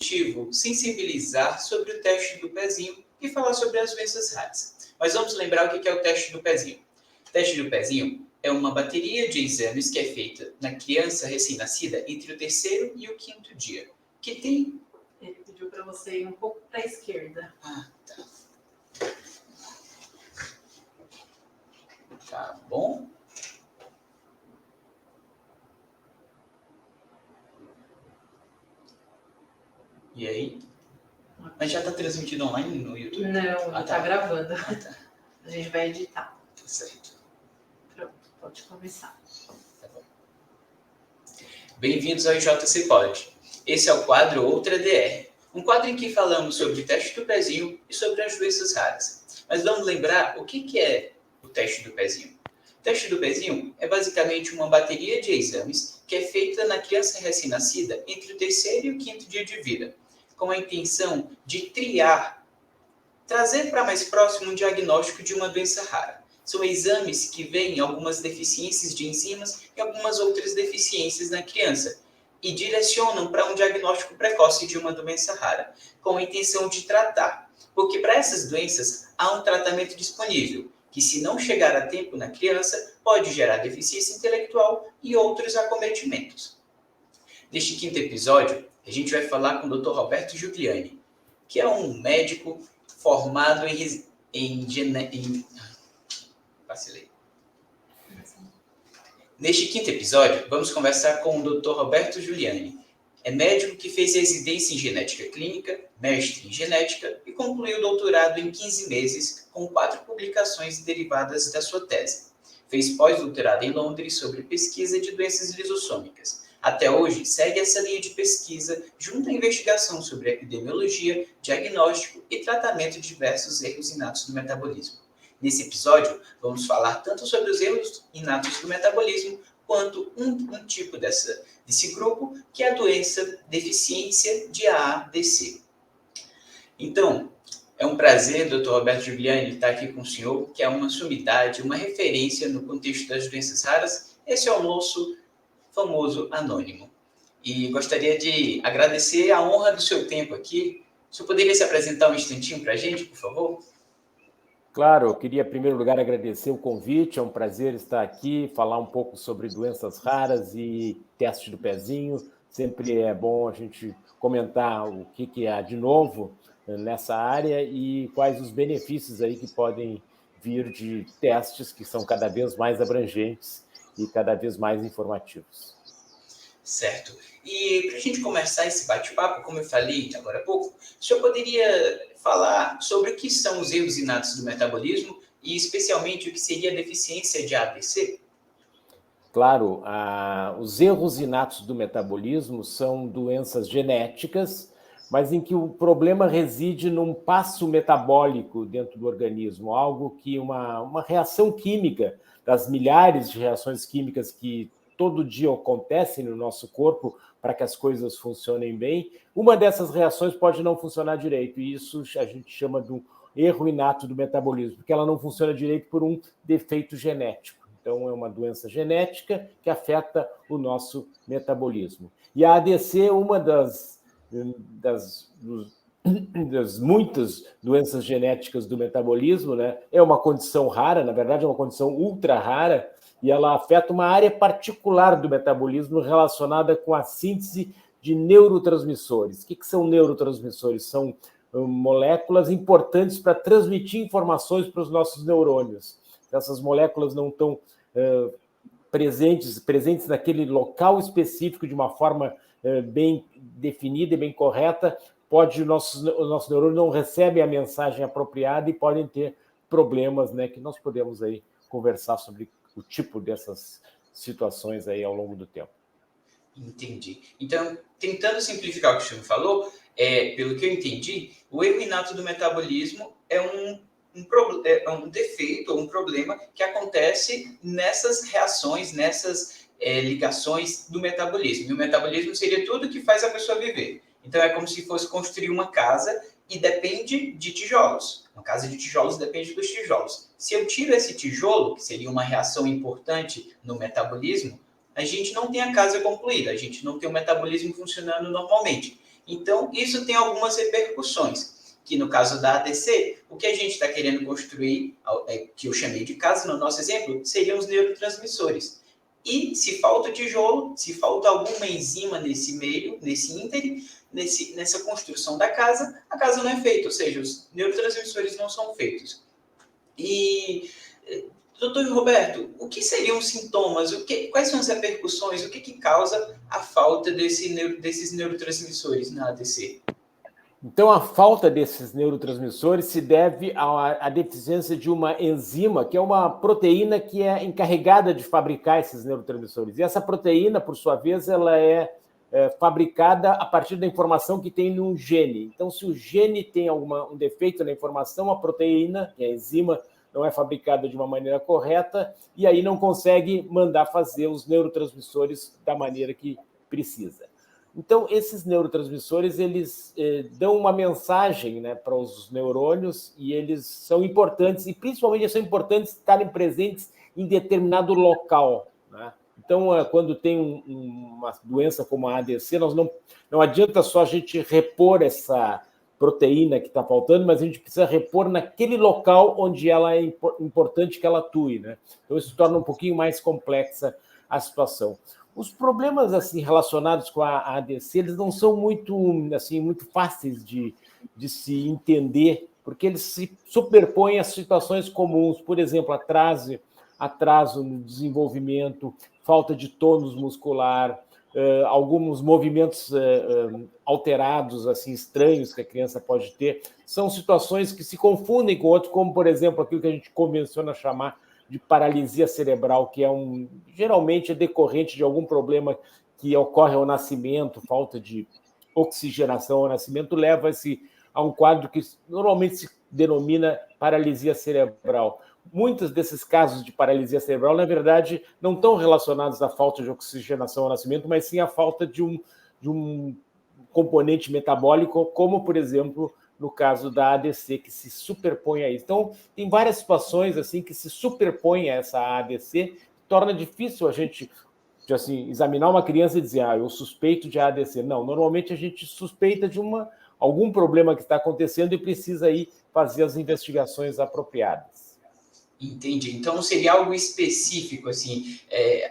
objetivo sensibilizar sobre o teste do pezinho e falar sobre as doenças raras. Mas vamos lembrar o que é o teste do pezinho. O teste do pezinho é uma bateria de exames que é feita na criança recém-nascida entre o 3º e o 5º dia. Que tem... Ele pediu para você ir um pouco para a esquerda. Ah, tá. Tá bom. E aí? Mas já está transmitido online no YouTube? Não, está gravando. Tá. A gente vai editar. Tá certo. Pronto, pode começar. Tá bom. Bem-vindos ao JC Pod. Esse é o quadro Outra DR. Um quadro em que falamos sobre o teste do pezinho e sobre as doenças raras. Mas vamos lembrar o que é o teste do pezinho. O teste do pezinho é basicamente uma bateria de exames que é feita na criança recém-nascida entre o 3º e o 5º dia de vida, com a intenção de trazer para mais próximo um diagnóstico de uma doença rara. São exames que veem algumas deficiências de enzimas e algumas outras deficiências na criança e direcionam para um diagnóstico precoce de uma doença rara, com a intenção de tratar. Porque para essas doenças há um tratamento disponível, que se não chegar a tempo na criança, pode gerar deficiência intelectual e outros acometimentos. Neste 5º episódio, a gente vai falar com o Dr. Roberto Giuliani, que é um médico formado Vacilei. Neste 5º episódio, vamos conversar com o Dr. Roberto Giuliani. É médico que fez residência em genética clínica, mestre em genética e concluiu o doutorado em 15 meses, com 4 publicações derivadas da sua tese. Fez pós-doutorado em Londres sobre pesquisa de doenças lisossômicas. Até hoje, segue essa linha de pesquisa junto à investigação sobre epidemiologia, diagnóstico e tratamento de diversos erros inatos do metabolismo. Nesse episódio, vamos falar tanto sobre os erros inatos do metabolismo, quanto um tipo desse grupo, que é a doença deficiência de AADC. Então, é um prazer, Dr. Roberto Giuliani, estar aqui com o senhor, que é uma sumidade, uma referência no contexto das doenças raras. Esse é o nosso famoso anônimo. E gostaria de agradecer a honra do seu tempo aqui. O senhor poderia se apresentar um instantinho para a gente, por favor? Claro, eu queria, em primeiro lugar, agradecer o convite. É um prazer estar aqui, falar um pouco sobre doenças raras e teste do pezinho. Sempre é bom a gente comentar o que há de novo nessa área e quais os benefícios aí que podem vir de testes que são cada vez mais abrangentes e cada vez mais informativos. Certo. E para a gente começar esse bate-papo, como eu falei agora há pouco, o senhor poderia falar sobre o que são os erros inatos do metabolismo e especialmente o que seria a deficiência de ADC? Claro, os erros inatos do metabolismo são doenças genéticas, mas em que o problema reside num passo metabólico dentro do organismo, algo que uma reação química, das milhares de reações químicas que todo dia acontecem no nosso corpo para que as coisas funcionem bem, uma dessas reações pode não funcionar direito, e isso a gente chama de um erro inato do metabolismo, porque ela não funciona direito por um defeito genético. Então, é uma doença genética que afeta o nosso metabolismo. E a ADC é uma das muitas doenças genéticas do metabolismo, né? É uma condição rara, na verdade, é uma condição ultra rara, e ela afeta uma área particular do metabolismo relacionada com a síntese de neurotransmissores. O que são neurotransmissores? São moléculas importantes para transmitir informações para os nossos neurônios. Essas moléculas não estão presentes naquele local específico de uma forma bem definida e bem correta, o nosso neurônio não recebe a mensagem apropriada e podem ter problemas, né, que nós podemos aí conversar sobre o tipo dessas situações aí ao longo do tempo. Entendi. Então, tentando simplificar o que o senhor falou, pelo que eu entendi, o erro inato do metabolismo é um defeito ou um problema que acontece nessas reações, nessas ligações do metabolismo. E o metabolismo seria tudo que faz a pessoa viver. Então, é como se fosse construir uma casa e depende de tijolos. Uma casa de tijolos depende dos tijolos. Se eu tiro esse tijolo, que seria uma reação importante no metabolismo, a gente não tem a casa concluída, a gente não tem o metabolismo funcionando normalmente. Então, isso tem algumas repercussões, que no caso da ADC, o que a gente está querendo construir, que eu chamei de casa no nosso exemplo, seriam os neurotransmissores. E se falta tijolo, se falta alguma enzima nesse meio, nesse íntere, nessa construção da casa, a casa não é feita, ou seja, os neurotransmissores não são feitos. E, doutor Roberto, o que seriam os sintomas? Quais são as repercussões? O que causa a falta desses neurotransmissores na ADC? Então, a falta desses neurotransmissores se deve à deficiência de uma enzima, que é uma proteína que é encarregada de fabricar esses neurotransmissores. E essa proteína, por sua vez, ela é fabricada a partir da informação que tem no gene. Então, se o gene tem um defeito na informação, a proteína, que é a enzima, não é fabricada de uma maneira correta e aí não consegue mandar fazer os neurotransmissores da maneira que precisa. Então, esses neurotransmissores, eles dão uma mensagem, né, para os neurônios e eles são importantes, e principalmente são importantes estarem presentes em determinado local, né? Então, quando tem uma doença como a ADC, não adianta só a gente repor essa proteína que está faltando, mas a gente precisa repor naquele local onde ela é importante que ela atue, né? Então, isso torna um pouquinho mais complexa a situação. Os problemas assim relacionados com a ADC, eles não são muito fáceis de se entender, porque eles se superpõem a situações comuns, por exemplo, atraso no desenvolvimento, falta de tônus muscular, alguns movimentos alterados, assim, estranhos que a criança pode ter. São situações que se confundem com outros, como, por exemplo, aquilo que a gente convenciona chamar de paralisia cerebral, que geralmente é decorrente de algum problema que ocorre ao nascimento, falta de oxigenação ao nascimento, leva-se a um quadro que normalmente se denomina paralisia cerebral. Muitos desses casos de paralisia cerebral, na verdade, não estão relacionados à falta de oxigenação ao nascimento, mas sim à falta de um componente metabólico, como, por exemplo, no caso da ADC, que se superpõe a isso. Então, tem várias situações assim que se superpõem a essa ADC, torna difícil a gente assim, examinar uma criança e dizer, eu suspeito de ADC. Não, normalmente a gente suspeita de algum problema que está acontecendo e precisa aí fazer as investigações apropriadas. Entendi. Então, seria algo específico, assim,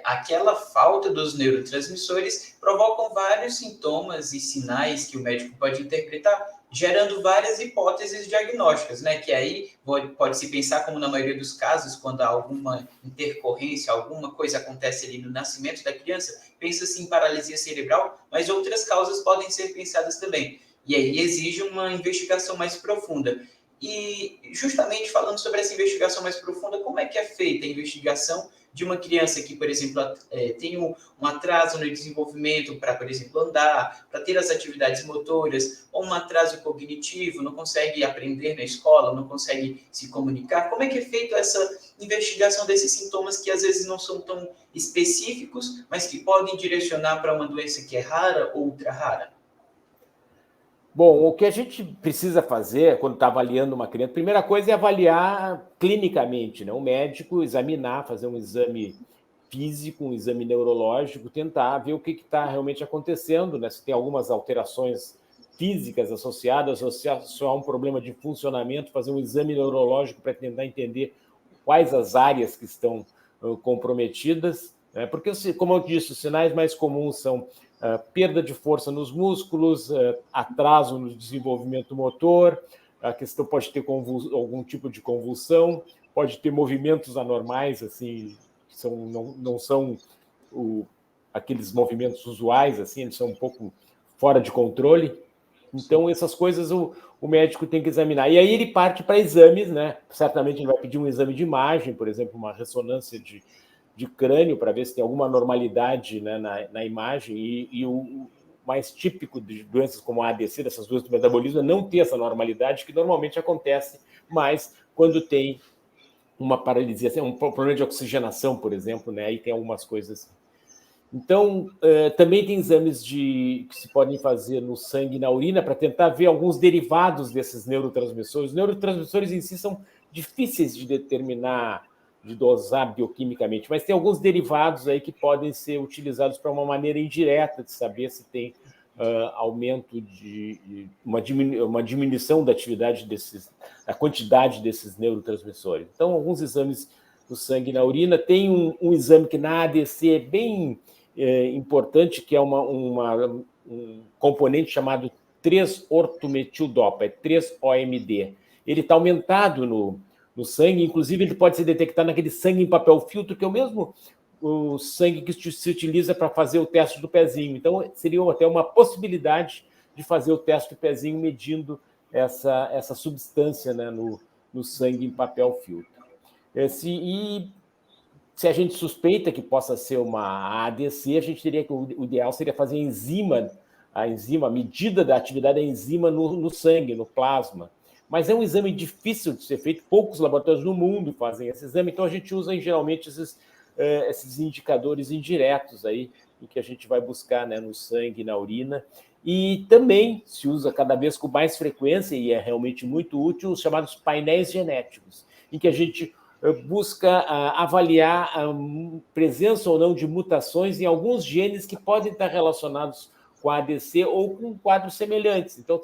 aquela falta dos neurotransmissores provocam vários sintomas e sinais que o médico pode interpretar, gerando várias hipóteses diagnósticas, né? Que aí pode-se pensar, como na maioria dos casos, quando há alguma intercorrência, alguma coisa acontece ali no nascimento da criança, pensa-se em paralisia cerebral, mas outras causas podem ser pensadas também. E aí exige uma investigação mais profunda. E justamente falando sobre essa investigação mais profunda, como é que é feita a investigação de uma criança que, por exemplo, tem um atraso no desenvolvimento para, por exemplo, andar, para ter as atividades motoras, ou um atraso cognitivo, não consegue aprender na escola, não consegue se comunicar? Como é que é feita essa investigação desses sintomas que às vezes não são tão específicos, mas que podem direcionar para uma doença que é rara ou ultra rara? Bom, o que a gente precisa fazer quando está avaliando uma criança, a primeira coisa é avaliar clinicamente, né? O médico examinar, fazer um exame físico, um exame neurológico, tentar ver o que está realmente acontecendo, né? Se tem algumas alterações físicas associadas, ou se há um problema de funcionamento, fazer um exame neurológico para tentar entender quais as áreas que estão comprometidas, né? Porque, como eu disse, os sinais mais comuns são perda de força nos músculos, atraso no desenvolvimento motor, a questão pode ter algum tipo de convulsão, pode ter movimentos anormais, assim, que não são aqueles movimentos usuais, assim, eles são um pouco fora de controle. Então, essas coisas o médico tem que examinar. E aí ele parte para exames, né? Certamente ele vai pedir um exame de imagem, por exemplo, uma ressonância de crânio, para ver se tem alguma normalidade, né, na imagem, e o mais típico de doenças como a ADC, dessas doenças do metabolismo, é não ter essa normalidade, que normalmente acontece mais quando tem uma paralisia, um problema de oxigenação, por exemplo, né, aí tem algumas coisas. Então, também tem exames que se podem fazer no sangue e na urina para tentar ver alguns derivados desses neurotransmissores. Os neurotransmissores em si são difíceis de determinar, de dosar bioquimicamente, mas tem alguns derivados aí que podem ser utilizados para uma maneira indireta de saber se tem aumento de uma diminuição da atividade da quantidade desses neurotransmissores. Então, alguns exames do sangue e na urina. Tem um exame que na ADC é bem importante, que é um componente chamado 3-ortometildopa, é 3-OMD. Ele está aumentado no sangue, inclusive ele pode ser detectado naquele sangue em papel filtro, que é o sangue que se utiliza para fazer o teste do pezinho. Então, seria até uma possibilidade de fazer o teste do pezinho medindo essa substância, né, no sangue em papel filtro. Se a gente suspeita que possa ser uma ADC, a gente teria que o ideal seria fazer a medida da atividade da enzima no sangue, no plasma. Mas é um exame difícil de ser feito, poucos laboratórios no mundo fazem esse exame, então a gente usa geralmente esses indicadores indiretos aí, em que a gente vai buscar, né, no sangue e na urina. E também se usa cada vez com mais frequência, e é realmente muito útil, os chamados painéis genéticos, em que a gente busca avaliar a presença ou não de mutações em alguns genes que podem estar relacionados com a ADC ou com quadros semelhantes. Então,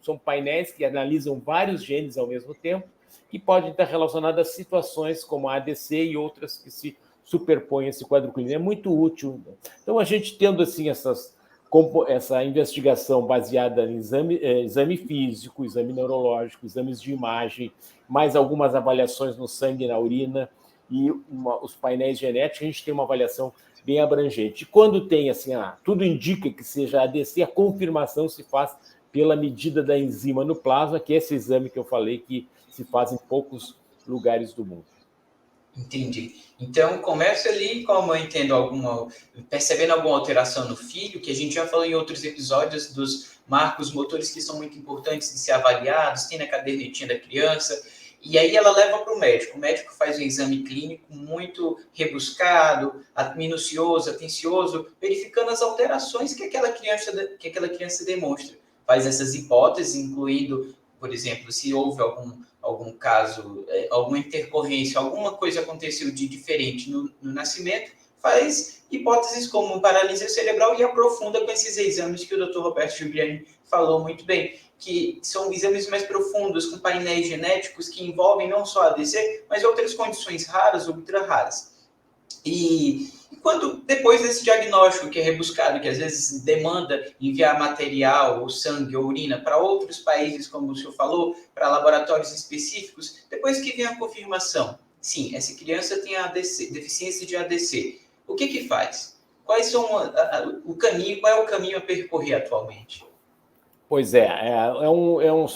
são painéis que analisam vários genes ao mesmo tempo, que podem estar relacionados a situações como a ADC e outras que se superpõem a esse quadro clínico. É muito útil. Então, a gente tendo assim essa investigação baseada em exame físico, exame neurológico, exames de imagem, mais algumas avaliações no sangue e na urina e os painéis genéticos, a gente tem uma avaliação bem abrangente. E quando tem, assim, tudo indica que seja ADC, a confirmação se faz pela medida da enzima no plasma, que é esse exame que eu falei que se faz em poucos lugares do mundo. Entendi. Então, começa ali, como eu entendo, percebendo alguma alteração no filho, que a gente já falou em outros episódios dos marcos motores que são muito importantes de ser avaliados, tem na cadernetinha da criança, e aí ela leva para o médico faz um exame clínico muito rebuscado, minucioso, atencioso, verificando as alterações que aquela criança demonstra. Faz essas hipóteses, incluindo, por exemplo, se houve algum caso, alguma intercorrência, alguma coisa aconteceu de diferente no nascimento, faz hipóteses como paralisia cerebral e aprofunda com esses exames que o Dr. Roberto Giuliani falou muito bem, que são exames mais profundos, com painéis genéticos que envolvem não só a ADC, mas outras condições raras, ultra raras. E quando, depois desse diagnóstico que é rebuscado, que às vezes demanda enviar material, ou sangue, ou urina para outros países, como o senhor falou, para laboratórios específicos, depois que vem a confirmação, sim, essa criança tem deficiência de ADC, o que faz? Quais são qual é o caminho a percorrer atualmente? Pois é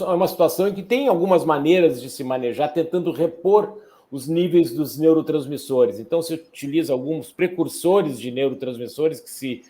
uma situação em que tem algumas maneiras de se manejar, tentando repor os níveis dos neurotransmissores. Então, se utiliza alguns precursores de neurotransmissores que se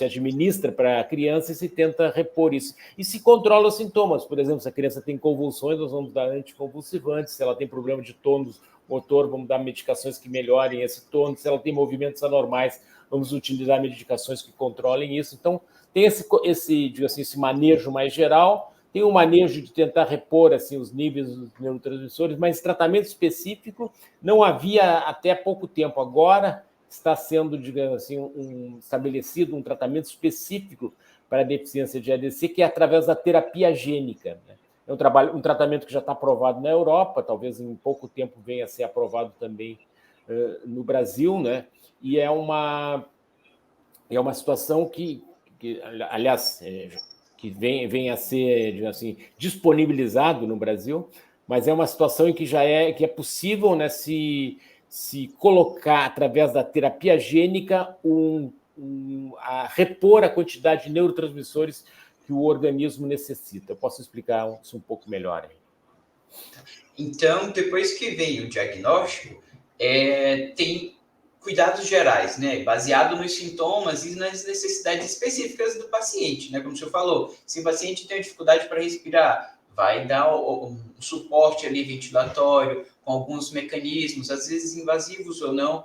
administra para a criança e se tenta repor isso. E se controla os sintomas. Por exemplo, se a criança tem convulsões, nós vamos dar anticonvulsivantes. Se ela tem problema de tônus motor, vamos dar medicações que melhorem esse tônus. Se ela tem movimentos anormais, vamos utilizar medicações que controlem isso. Então, tem esse manejo mais geral, tem um manejo de tentar repor assim, os níveis dos neurotransmissores, mas tratamento específico não havia até pouco tempo. Agora está sendo, digamos assim, estabelecido um tratamento específico para a deficiência de ADC, que é através da terapia gênica. Né? É um tratamento que já está aprovado na Europa, talvez em pouco tempo venha a ser aprovado também no Brasil, né? E é uma situação que aliás, que vem a ser, digamos assim, disponibilizado no Brasil, mas é uma situação em que que é possível, né, se colocar, através da terapia gênica, a repor a quantidade de neurotransmissores que o organismo necessita. Eu posso explicar isso um pouco melhor aí. Então, depois que veio o diagnóstico, tem cuidados gerais, né? Baseado nos sintomas e nas necessidades específicas do paciente, né? Como o senhor falou, se o paciente tem dificuldade para respirar, vai dar um suporte ali ventilatório, com alguns mecanismos, às vezes invasivos ou não.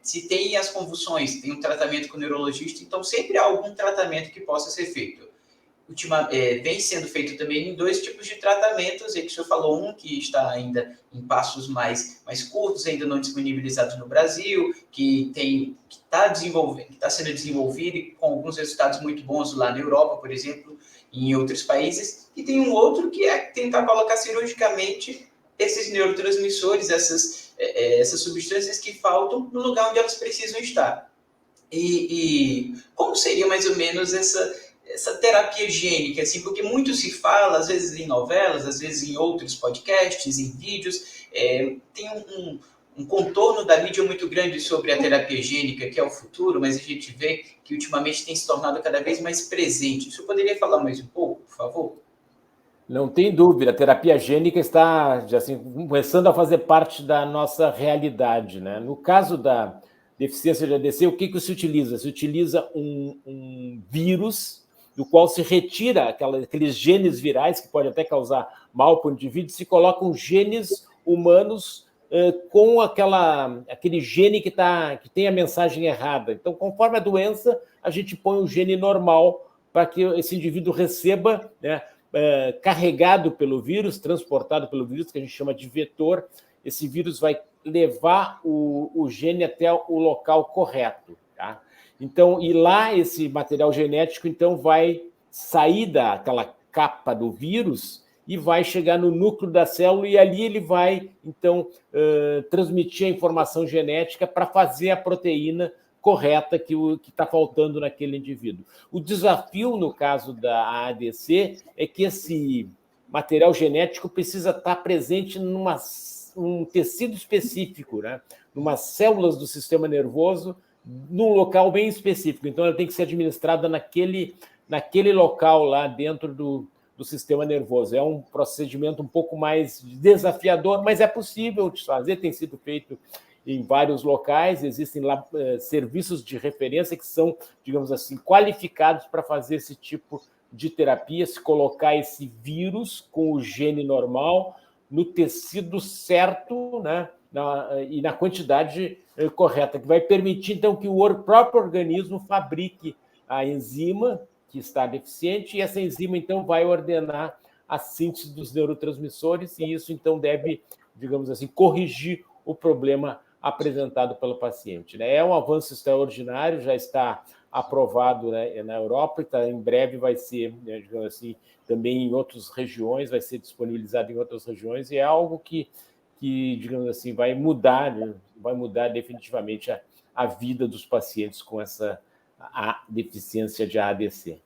Se tem as convulsões, tem um tratamento com o neurologista, então sempre há algum tratamento que possa ser feito. vem sendo feito também em 2 tipos de tratamentos, e que o senhor falou, um que está ainda em passos mais curtos, ainda não disponibilizados no Brasil, que está sendo desenvolvido e com alguns resultados muito bons lá na Europa, por exemplo, e em outros países, e tem um outro que é tentar colocar cirurgicamente esses neurotransmissores, essas substâncias que faltam no lugar onde elas precisam estar. E como seria mais ou menos essa terapia gênica, assim, porque muito se fala, às vezes em novelas, às vezes em outros podcasts, em vídeos, tem um contorno da mídia muito grande sobre a terapia gênica, que é o futuro, mas a gente vê que ultimamente tem se tornado cada vez mais presente. O senhor poderia falar mais um pouco, por favor? Não tem dúvida, a terapia gênica está assim, começando a fazer parte da nossa realidade, né? No caso da deficiência de ADC, o que se utiliza? Se utiliza um vírus do qual se retira aqueles genes virais que podem até causar mal para o indivíduo, se colocam genes humanos com aquele gene que tem a mensagem errada. Então, conforme a doença, a gente põe o gene normal para que esse indivíduo receba, né, carregado pelo vírus, transportado pelo vírus, que a gente chama de vetor. Esse vírus vai levar o gene até o local correto, tá? Então, e lá esse material genético então vai sair daquela capa do vírus e vai chegar no núcleo da célula, e ali ele vai então transmitir a informação genética para fazer a proteína correta que está faltando naquele indivíduo. O desafio, no caso da ADC, é que esse material genético precisa estar presente num tecido específico, né? Numas células do sistema nervoso, num local bem específico. Então, ela tem que ser administrada naquele local lá dentro do sistema nervoso. É um procedimento um pouco mais desafiador, mas é possível de fazer, tem sido feito em vários locais, existem lá serviços de referência que são, digamos assim, qualificados para fazer esse tipo de terapia, se colocar esse vírus com o gene normal no tecido certo, né, e na quantidade correta, que vai permitir, então, que o próprio organismo fabrique a enzima que está deficiente, e essa enzima, então, vai ordenar a síntese dos neurotransmissores, e isso, então, deve, digamos assim, corrigir o problema apresentado pelo paciente, né? É um avanço extraordinário, já está aprovado, né, na Europa, e em breve vai ser, né, digamos assim, também em outras regiões, vai ser disponibilizado em outras regiões, e é algo que digamos assim, vai mudar definitivamente a vida dos pacientes com a deficiência de ADC.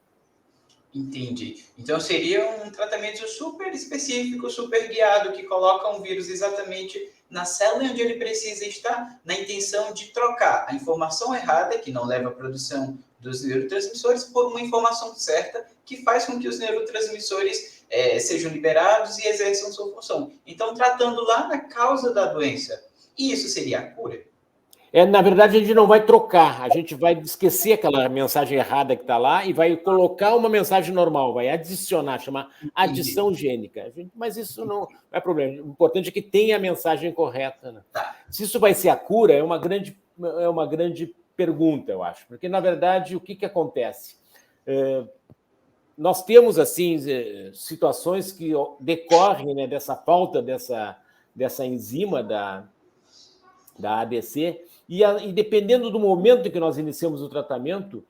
Entendi. Então, seria um tratamento super específico, super guiado, que coloca um vírus exatamente na célula onde ele precisa estar, na intenção de trocar a informação errada, que não leva à produção dos neurotransmissores, por uma informação certa, que faz com que os neurotransmissores sejam liberados e exerçam sua função. Então, tratando lá na causa da doença. E isso seria a cura? Na verdade, a gente não vai trocar, a gente vai esquecer aquela mensagem errada que está lá e vai colocar uma mensagem normal, vai adicionar, chamar adição gênica. Mas isso não é problema. O importante é que tenha a mensagem correta, né? Tá. Se isso vai ser a cura, é uma grande pergunta, eu acho. Porque, na verdade, o que acontece? Nós temos, assim, situações que decorrem, né, dessa falta dessa enzima da ADC, e dependendo do momento em que nós iniciamos o tratamento,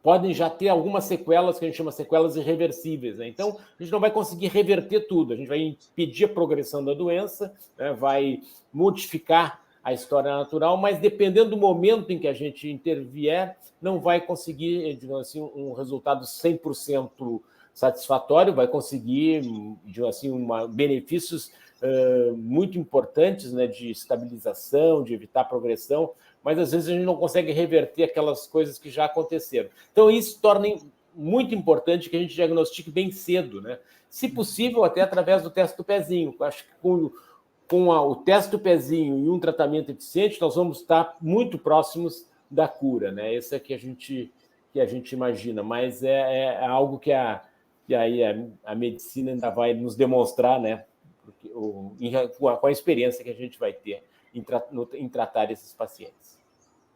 podem já ter algumas sequelas que a gente chama sequelas irreversíveis, né? Então, a gente não vai conseguir reverter tudo, a gente vai impedir a progressão da doença, né? Vai modificar a história natural, mas dependendo do momento em que a gente intervier, não vai conseguir, digamos assim, um resultado 100% satisfatório, vai conseguir, digamos assim, benefícios muito importantes, né, de estabilização, de evitar progressão, mas às vezes a gente não consegue reverter aquelas coisas que já aconteceram. Então, isso torna muito importante que a gente diagnostique bem cedo, né? Se possível, até através do teste do pezinho. Acho que com o teste do pezinho e um tratamento eficiente, nós vamos estar muito próximos da cura, né? Esse é que a gente imagina, mas é algo que aí a medicina ainda vai nos demonstrar, né? Com a experiência que a gente vai ter em tratar esses pacientes.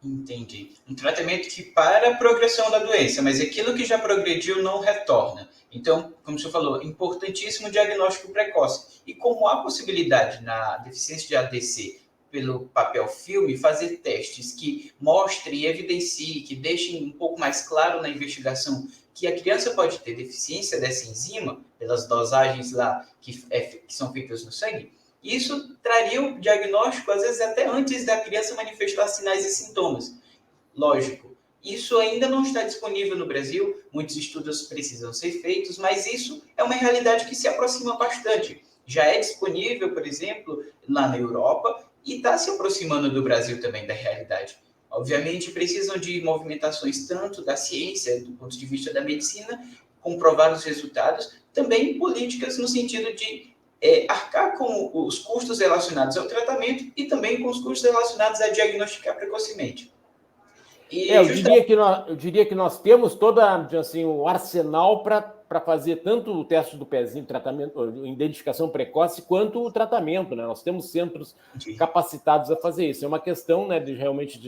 Entendi. Um tratamento que para a progressão da doença, mas aquilo que já progrediu não retorna. Então, como você falou, importantíssimo o diagnóstico precoce. E como há possibilidade na deficiência de ADC, pelo papel filme, fazer testes que mostrem e evidenciem, que deixem um pouco mais claro na investigação que a criança pode ter deficiência dessa enzima, pelas dosagens lá que são feitas no sangue, isso traria o diagnóstico, às vezes, até antes da criança manifestar sinais e sintomas. Lógico, isso ainda não está disponível no Brasil, muitos estudos precisam ser feitos, mas isso é uma realidade que se aproxima bastante. Já é disponível, por exemplo, lá na Europa e está se aproximando do Brasil também da realidade. Obviamente, precisam de movimentações tanto da ciência, do ponto de vista da medicina, comprovar os resultados, também políticas no sentido de arcar com os custos relacionados ao tratamento e também com os custos relacionados a diagnosticar precocemente. Eu diria que nós temos todo assim, o arsenal para fazer tanto o teste do pezinho, tratamento, identificação precoce, quanto o tratamento, né? Nós temos centros capacitados a fazer isso. É uma questão, né, de realmente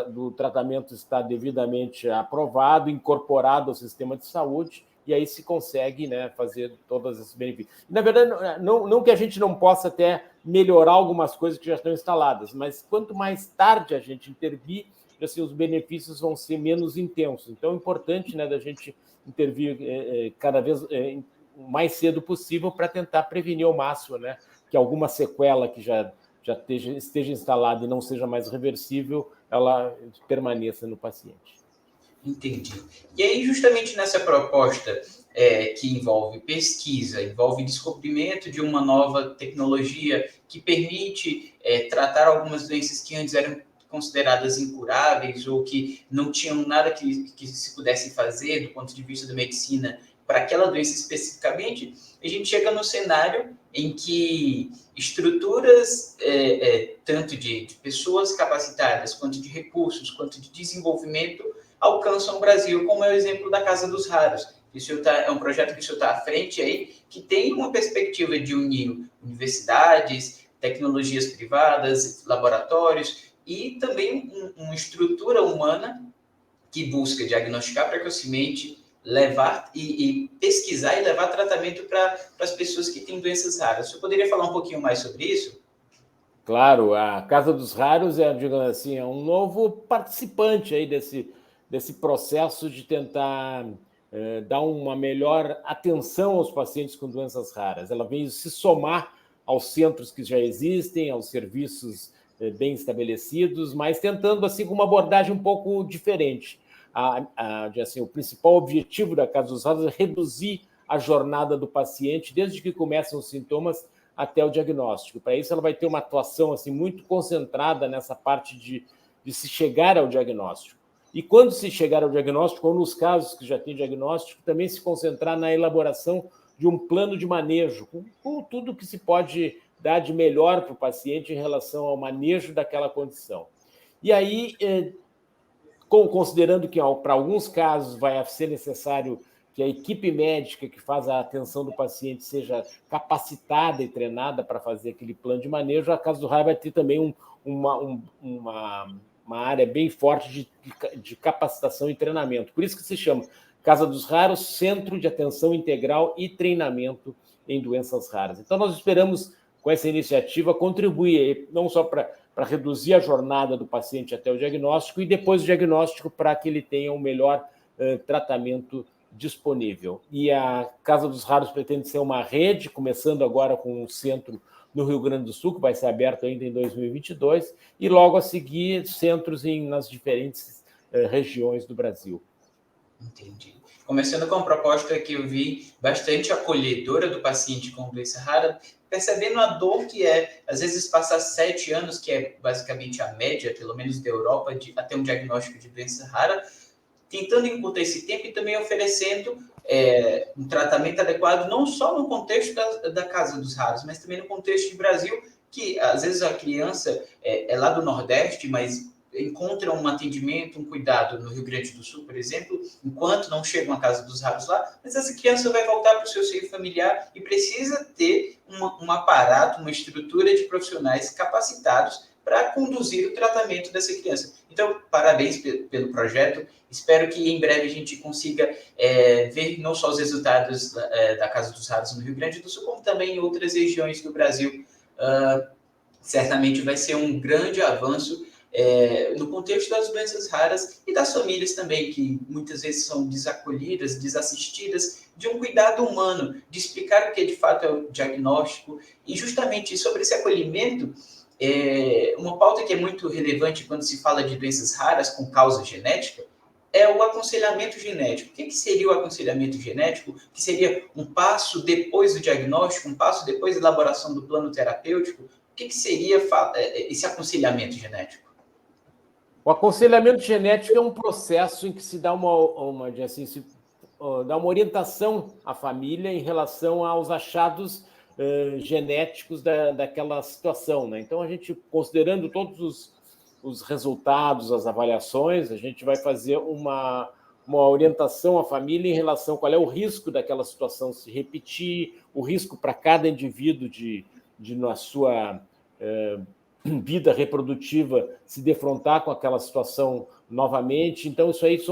do tratamento estar devidamente aprovado, incorporado ao sistema de saúde, e aí se consegue, né, fazer todos esses benefícios. Na verdade, não que a gente não possa até melhorar algumas coisas que já estão instaladas, mas quanto mais tarde a gente intervir, assim, os benefícios vão ser menos intensos. Então, é importante, né, da gente intervir cada vez o mais cedo possível para tentar prevenir ao máximo, né, que alguma sequela que já esteja instalada e não seja mais reversível, ela permaneça no paciente. Entendi. E aí, justamente nessa proposta que envolve pesquisa, envolve descobrimento de uma nova tecnologia que permite tratar algumas doenças que antes eram consideradas incuráveis ou que não tinham nada que se pudesse fazer do ponto de vista da medicina para aquela doença especificamente, a gente chega no cenário em que estruturas, tanto de pessoas capacitadas, quanto de recursos, quanto de desenvolvimento, alcançam o Brasil, como é o exemplo da Casa dos Raros. É um projeto que o senhor está à frente aí, que tem uma perspectiva de unir universidades, tecnologias privadas, laboratórios, e também uma estrutura humana que busca diagnosticar precocemente, levar e pesquisar e levar tratamento para as pessoas que têm doenças raras. Você poderia falar um pouquinho mais sobre isso? Claro, a Casa dos Raros digamos assim, é um novo participante aí desse processo de tentar dar uma melhor atenção aos pacientes com doenças raras. Ela veio se somar aos centros que já existem, aos serviços bem estabelecidos, mas tentando assim com uma abordagem um pouco diferente. Assim, o principal objetivo da Casa dos Raros é reduzir a jornada do paciente desde que começam os sintomas até o diagnóstico. Para isso, ela vai ter uma atuação assim, muito concentrada nessa parte de se chegar ao diagnóstico. E quando se chegar ao diagnóstico, ou nos casos que já tem diagnóstico, também se concentrar na elaboração de um plano de manejo, com tudo que se pode dar de melhor para o paciente em relação ao manejo daquela condição. E aí, considerando que para alguns casos vai ser necessário que a equipe médica que faz a atenção do paciente seja capacitada e treinada para fazer aquele plano de manejo, a Casa do Raio vai ter também uma área bem forte de capacitação e treinamento. Por isso que se chama Casa dos Raros, Centro de Atenção Integral e Treinamento em Doenças Raras. Então, nós esperamos, com essa iniciativa, contribuir não só para reduzir a jornada do paciente até o diagnóstico e depois o diagnóstico para que ele tenha um melhor tratamento disponível. E a Casa dos Raros pretende ser uma rede, começando agora com um centro no Rio Grande do Sul, que vai ser aberto ainda em 2022, e logo a seguir centros nas diferentes regiões do Brasil. Entendi. Começando com uma proposta que eu vi bastante acolhedora do paciente com doença rara, percebendo a dor que às vezes, passar 7 anos, que é basicamente a média, pelo menos da Europa, até um diagnóstico de doença rara, tentando encurtar esse tempo e também oferecendo um tratamento adequado, não só no contexto da Casa dos Raros, mas também no contexto de Brasil, que às vezes a criança é lá do Nordeste, mas encontra um atendimento, um cuidado no Rio Grande do Sul, por exemplo, enquanto não chega uma Casa dos Raros lá, mas essa criança vai voltar para o seu seio familiar e precisa ter um aparato, uma estrutura de profissionais capacitados para conduzir o tratamento dessa criança. Então, parabéns pelo projeto. Espero que em breve a gente consiga ver não só os resultados da Casa dos Raros no Rio Grande do Sul, como também em outras regiões do Brasil. Certamente vai ser um grande avanço no contexto das doenças raras e das famílias também, que muitas vezes são desacolhidas, desassistidas, de um cuidado humano, de explicar o que de fato é o diagnóstico. E justamente sobre esse acolhimento, uma pauta que é muito relevante quando se fala de doenças raras com causa genética é o aconselhamento genético. O que seria o aconselhamento genético? Que seria um passo depois do diagnóstico, um passo depois da elaboração do plano terapêutico? O que seria esse aconselhamento genético? O aconselhamento genético é um processo em que se dá dá uma orientação à família em relação aos achados genéticos daquela situação, né? Então, a gente, considerando todos os resultados, as avaliações, a gente vai fazer uma orientação à família em relação a qual é o risco daquela situação se repetir, o risco para cada indivíduo de na sua vida reprodutiva se defrontar com aquela situação novamente. Então, isso aí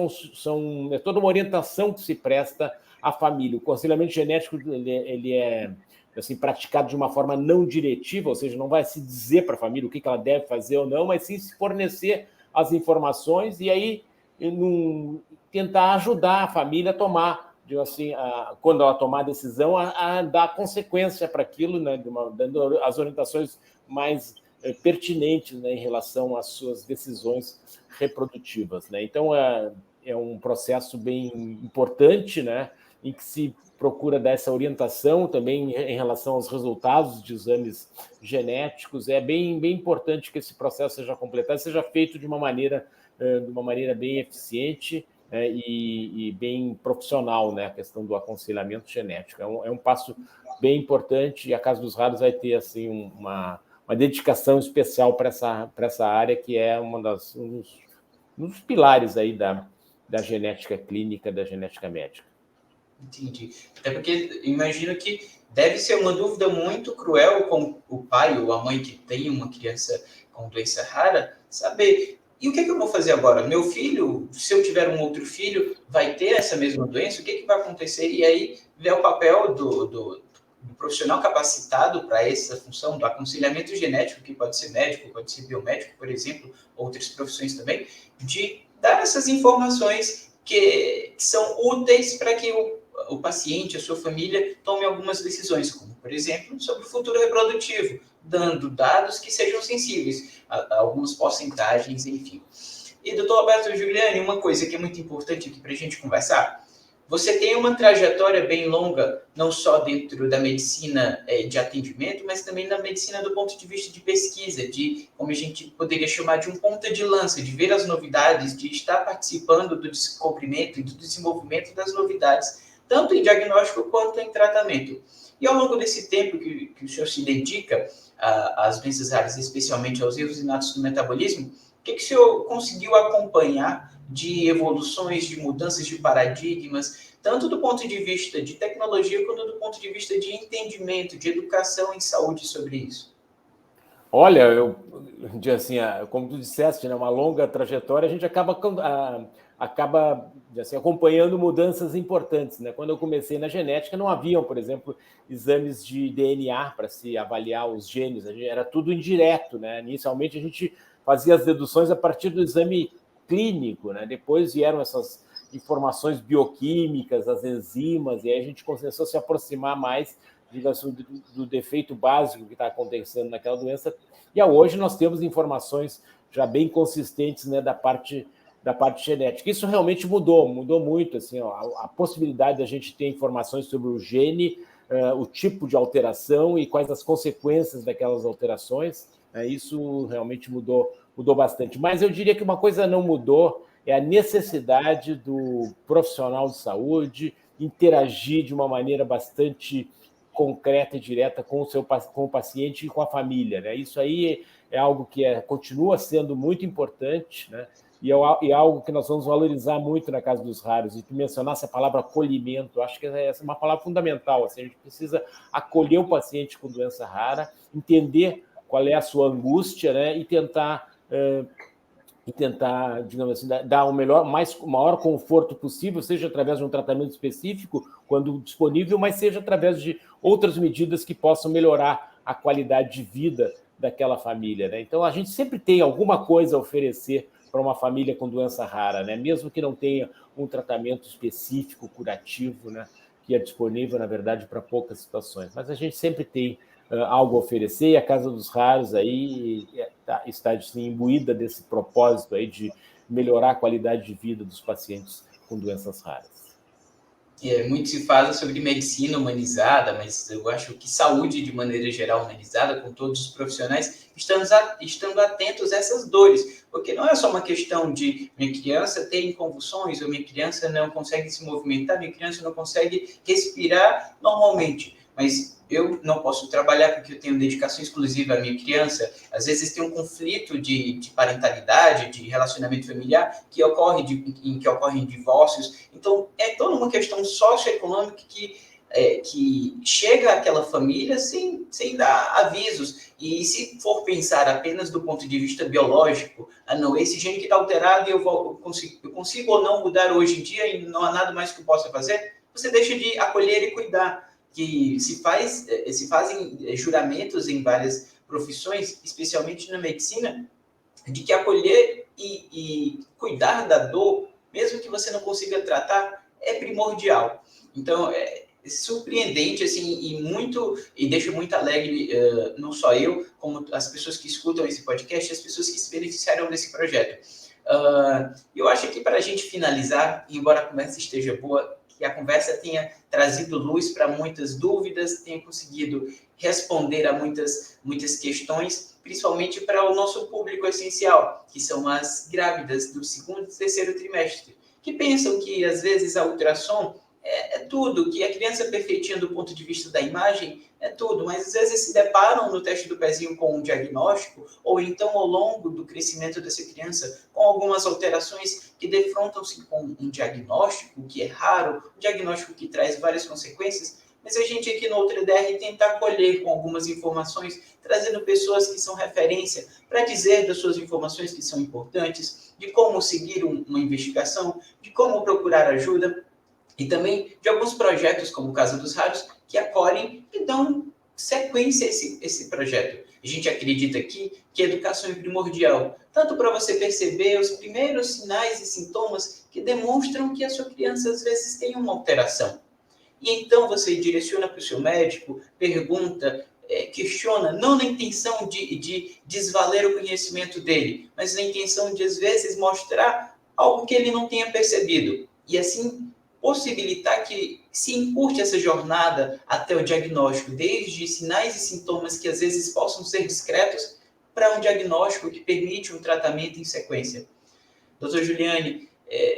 é toda uma orientação que se presta à família. O aconselhamento genético ele é assim, praticado de uma forma não diretiva, ou seja, não vai se dizer para a família o que ela deve fazer ou não, mas sim se fornecer as informações e aí tentar ajudar a família a tomar, assim, quando ela tomar a decisão, a dar consequência para aquilo, né, dando as orientações mais pertinentes, né, em relação às suas decisões reprodutivas, né? Então, é um processo bem importante, né, em que se procura dar essa orientação também em relação aos resultados de exames genéticos. É bem importante que esse processo seja completado, seja feito de uma maneira bem eficiente e bem profissional, né? A questão do aconselhamento genético. É um passo bem importante e a Casa dos Raros vai ter assim, uma dedicação especial para essa área, que é um dos pilares aí da genética clínica, da genética médica. Entendi. Até porque imagino que deve ser uma dúvida muito cruel com o pai ou a mãe que tem uma criança com doença rara, saber, e o que eu vou fazer agora? Meu filho, se eu tiver um outro filho, vai ter essa mesma doença? O que vai acontecer? E aí vê o papel do profissional capacitado para essa função do aconselhamento genético, que pode ser médico, pode ser biomédico, por exemplo, outras profissões também, de dar essas informações que são úteis para que o paciente, a sua família, tome algumas decisões, como, por exemplo, sobre o futuro reprodutivo, dando dados que sejam sensíveis a algumas porcentagens, enfim. E, doutor Roberto Giuliani, uma coisa que é muito importante aqui para a gente conversar, você tem uma trajetória bem longa, não só dentro da medicina de atendimento, mas também na medicina do ponto de vista de pesquisa, de, como a gente poderia chamar, de um ponta de lança, de ver as novidades, de estar participando do descobrimento e do desenvolvimento das novidades, tanto em diagnóstico quanto em tratamento. E ao longo desse tempo que o senhor se dedica às doenças raras, especialmente aos erros inatos do metabolismo, o que o senhor conseguiu acompanhar de evoluções, de mudanças de paradigmas, tanto do ponto de vista de tecnologia, quanto do ponto de vista de entendimento, de educação em saúde sobre isso? Olha, assim, como tu disseste, né, uma longa trajetória, a gente acaba assim, acompanhando mudanças importantes, né? Quando eu comecei na genética, não haviam, por exemplo, exames de DNA para se avaliar os genes, era tudo indireto, né? Inicialmente, a gente fazia as deduções a partir do exame clínico, né? Depois vieram essas informações bioquímicas, as enzimas, e aí a gente começou a se aproximar mais do defeito básico que está acontecendo naquela doença. E hoje nós temos informações já bem consistentes, né, da parte genética. Isso realmente mudou muito, assim, a possibilidade da gente ter informações sobre o gene, o tipo de alteração e quais as consequências daquelas alterações. Isso realmente mudou bastante. Mas eu diria que uma coisa não mudou, é a necessidade do profissional de saúde interagir de uma maneira bastante concreta e direta com o paciente e com a família, né? Isso aí é algo que continua sendo muito importante, né? E é algo que nós vamos valorizar muito na Casa dos Raros. E tu mencionasse a palavra acolhimento, acho que essa é uma palavra fundamental. Assim, a gente precisa acolher o paciente com doença rara, entender qual é a sua angústia, né? E tentar, digamos assim, dar o maior conforto possível, seja através de um tratamento específico, quando disponível, mas seja através de outras medidas que possam melhorar a qualidade de vida daquela família, né? Então, a gente sempre tem alguma coisa a oferecer para uma família com doença rara, né? Mesmo que não tenha um tratamento específico, curativo, né? Que é disponível, na verdade, para poucas situações. Mas a gente sempre tem algo a oferecer, e a Casa dos Raros aí está assim, imbuída desse propósito aí de melhorar a qualidade de vida dos pacientes com doenças raras. Muito se fala sobre medicina humanizada, mas eu acho que saúde, de maneira geral, humanizada, com todos os profissionais, estando atentos a essas dores, porque não é só uma questão de minha criança ter convulsões, ou minha criança não consegue se movimentar, minha criança não consegue respirar normalmente, mas eu não posso trabalhar porque eu tenho dedicação exclusiva à minha criança. Às vezes tem um conflito de parentalidade, de relacionamento familiar, que em que ocorrem divórcios. Então, é toda uma questão socioeconômica que chega àquela família sem dar avisos. E se for pensar apenas do ponto de vista biológico, não, esse gene que está alterado e eu consigo ou não mudar hoje em dia e não há nada mais que eu possa fazer, você deixa de acolher e cuidar. Que se fazem juramentos em várias profissões, especialmente na medicina, de que acolher e cuidar da dor, mesmo que você não consiga tratar, é primordial. Então, é surpreendente, assim, e deixa muito alegre, não só eu, como as pessoas que escutam esse podcast, as pessoas que se beneficiaram desse projeto. Eu acho que para a gente finalizar, embora a conversa esteja boa, que a conversa tenha trazido luz para muitas dúvidas, tenha conseguido responder a muitas questões, principalmente para o nosso público essencial, que são as grávidas do 2º e 3º trimestre, que pensam que, às vezes, a ultrassom é tudo, que a criança perfeitinha do ponto de vista da imagem é tudo, mas às vezes se deparam no teste do pezinho com um diagnóstico, ou então ao longo do crescimento dessa criança, com algumas alterações que defrontam-se com um diagnóstico que é raro, um diagnóstico que traz várias consequências, mas a gente aqui no UltraDR tenta acolher com algumas informações, trazendo pessoas que são referência para dizer das suas informações que são importantes, de como seguir uma investigação, de como procurar ajuda, e também de alguns projetos, como o Casa dos Raros, que acolhem e dão sequência a esse projeto. A gente acredita aqui que a educação é primordial, tanto para você perceber os primeiros sinais e sintomas que demonstram que a sua criança, às vezes, tem uma alteração. E então você direciona para o seu médico, pergunta, questiona, não na intenção de desvaler o conhecimento dele, mas na intenção de, às vezes, mostrar algo que ele não tenha percebido. E assim, possibilitar que se encurte essa jornada até o diagnóstico, desde sinais e sintomas que às vezes possam ser discretos, para um diagnóstico que permite um tratamento em sequência. Doutor Juliane,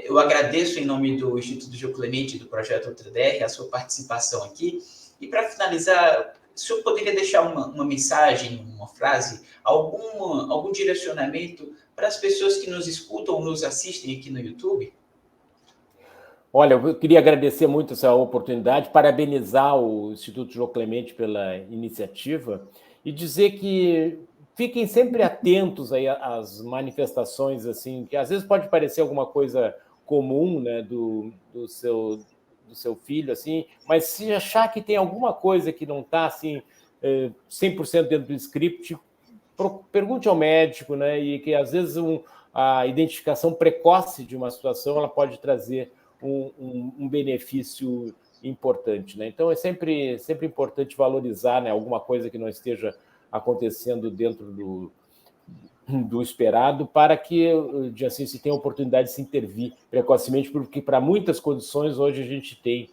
eu agradeço em nome do Instituto Gil Clemente e do Projeto UltraDR a sua participação aqui. E para finalizar, o senhor poderia deixar uma mensagem, uma frase, algum direcionamento para as pessoas que nos escutam ou nos assistem aqui no YouTube? Olha, eu queria agradecer muito essa oportunidade, parabenizar o Instituto João Clemente pela iniciativa e dizer que fiquem sempre atentos aí às manifestações, assim, que às vezes pode parecer alguma coisa comum, né, do seu filho, assim, mas se achar que tem alguma coisa que não está assim, 100% dentro do script, pergunte ao médico, né, e que às vezes a identificação precoce de uma situação ela pode trazer um benefício importante, né? Então é sempre importante valorizar, né, alguma coisa que não esteja acontecendo dentro do esperado, para que assim se tenha a oportunidade de se intervir precocemente, porque para muitas condições hoje a gente tem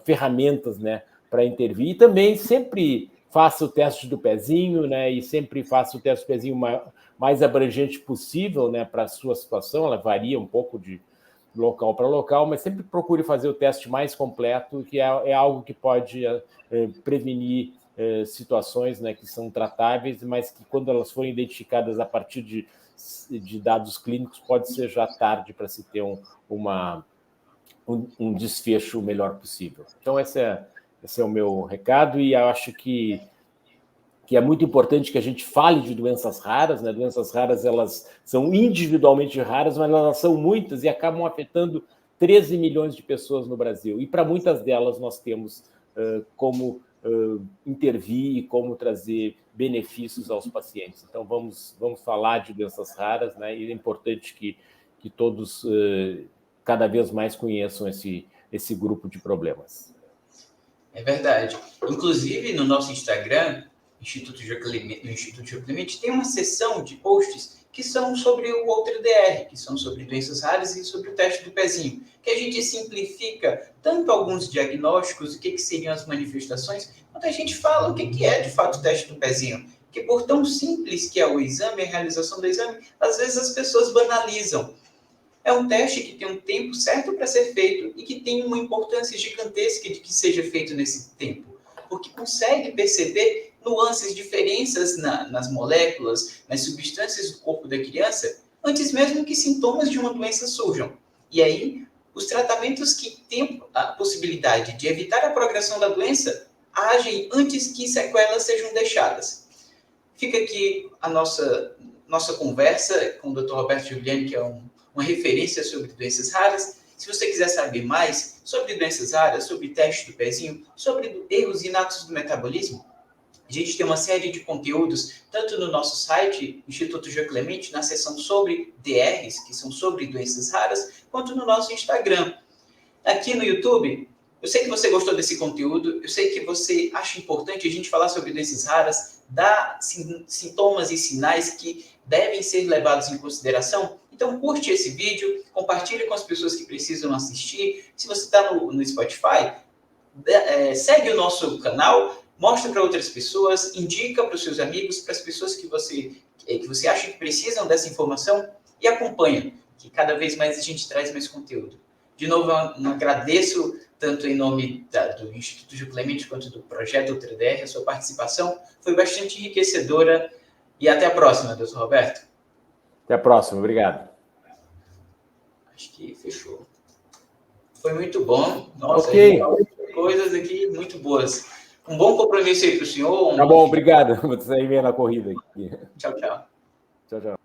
ferramentas, né, para intervir. E também sempre faça o teste do pezinho, né, e sempre faça o teste do pezinho mais abrangente possível, né, para a sua situação. Ela varia um pouco de local para local, mas sempre procure fazer o teste mais completo, que é algo que pode prevenir situações, né, que são tratáveis, mas que quando elas forem identificadas a partir de dados clínicos, pode ser já tarde para se ter um desfecho o melhor possível. Então, esse é o meu recado, e eu acho que que é muito importante que a gente fale de doenças raras, né? Doenças raras, elas são individualmente raras, mas elas são muitas e acabam afetando 13 milhões de pessoas no Brasil. E para muitas delas nós temos como intervir e como trazer benefícios aos pacientes. Então, vamos falar de doenças raras, né? E é importante que todos cada vez mais conheçam esse grupo de problemas. É verdade. Inclusive, no nosso Instagram, Instituto Geo Clemente, tem uma seção de posts que são sobre o UltraDR, que são sobre doenças raras e sobre o teste do pezinho, que a gente simplifica tanto alguns diagnósticos, o que seriam as manifestações, quanto a gente fala o que é de fato o teste do pezinho. Que por tão simples que é o exame, a realização do exame, às vezes as pessoas banalizam. É um teste que tem um tempo certo para ser feito e que tem uma importância gigantesca de que seja feito nesse tempo, porque consegue perceber nuances, diferenças nas moléculas, nas substâncias do corpo da criança, antes mesmo que sintomas de uma doença surjam. E aí, os tratamentos que têm a possibilidade de evitar a progressão da doença agem antes que sequelas sejam deixadas. Fica aqui a nossa conversa com o Dr. Roberto Giuliani, que é uma referência sobre doenças raras. Se você quiser saber mais sobre doenças raras, sobre teste do pezinho, sobre erros inatos do metabolismo, a gente tem uma série de conteúdos, tanto no nosso site, Instituto Geo Clemente, na seção sobre DRs, que são sobre doenças raras, quanto no nosso Instagram. Aqui no YouTube, eu sei que você gostou desse conteúdo, eu sei que você acha importante a gente falar sobre doenças raras, dar sintomas e sinais que devem ser levados em consideração. Então, curte esse vídeo, compartilhe com as pessoas que precisam assistir. Se você está no Spotify, segue o nosso canal, mostra para outras pessoas, indica para os seus amigos, para as pessoas que você acha que precisam dessa informação e acompanha, que cada vez mais a gente traz mais conteúdo. De novo, eu agradeço tanto em nome do Instituto Geo Clemente quanto do Projeto UltraDR, a sua participação foi bastante enriquecedora e até a próxima, Dr. Roberto. Até a próxima, obrigado. Acho que fechou. Foi muito bom. Nossa, ok. Coisas aqui muito boas. Um bom compromisso aí para o senhor. Tá bom, obrigado. Vou sair meio na corrida aqui. Tchau, tchau. Tchau, tchau.